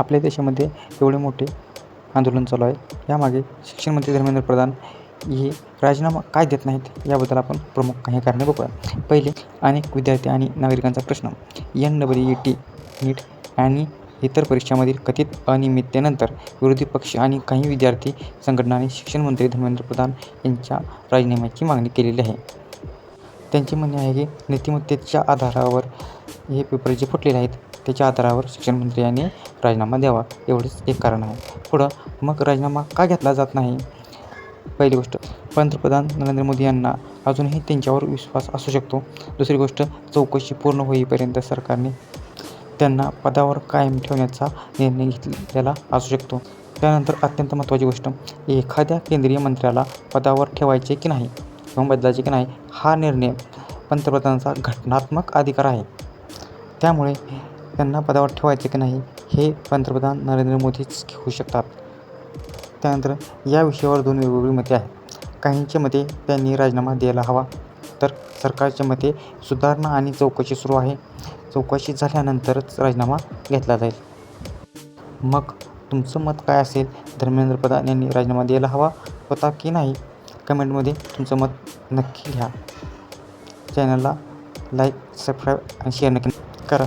आपल्या देशामध्ये एवढे मोठे आंदोलन चालू आहे, यामागे शिक्षण मंत्री धर्मेंद्र प्रधान हे राजीनामा काय देत नाहीत याबद्दल आपण प्रमुख काही कारणे बघूया. पहिले, अनेक विद्यार्थी आणि नागरिकांचा प्रश्न. NEET नीट आणि इतर परीक्षांमधील कथित अनियमिततेनंतर विरोधी पक्ष आणि काही विद्यार्थी संघटनांनी शिक्षण मंत्री धर्मेंद्र प्रधान यांच्या राजीनाम्याची मागणी केलेली आहे. त्यांचे म्हणणे आहे की नीतिमत्तेच्या आधारावर हे पेपर जे फुटलेले आहेत त्याच्या आधारावर शिक्षण मंत्री यांनी राजीनामा द्यावा, एवढेच एक कारण आहे. पुढं मग राजीनामा का घेतला जात नाही? पहिली गोष्ट, पंतप्रधान नरेंद्र मोदी यांना अजूनही त्यांच्यावर विश्वास असू शकतो. दुसरी गोष्ट, चौकशी पूर्ण होईपर्यंत सरकारने त्यांना पदावर कायम ठेवण्याचा निर्णय घेतलेला असू शकतो. त्यानंतर अत्यंत महत्त्वाची गोष्ट, एखाद्या केंद्रीय मंत्र्याला पदावर ठेवायचे की नाही किंवा बदलायचे की नाही हा निर्णय पंतप्रधानांचा घटनात्मक अधिकार आहे. त्यामुळे त्यांना पदावर ठेवायचे की नाही हे पंतप्रधान नरेंद्र मोदीच घेऊ शकतात. त्यानंतर या विषयावर दोन वेगवेगळी मते आहेत. काहींच्या मते त्यांनी राजीनामा द्यायला हवा, तर सरकारच्या मते सुधारणा आणि चौकशी सुरू आहे. चौकशी झाल्यानंतरच राजीनामा घेतला जाईल. मग तुमचं मत काय असेल? धर्मेंद्र प्रधान यांनी राजीनामा द्यायला हवा होता की नाही? कमेंटमध्ये तुमचं मत नक्की लिहा. चॅनलला लाईक, सबस्क्राईब आणि शेअर नक्की करा.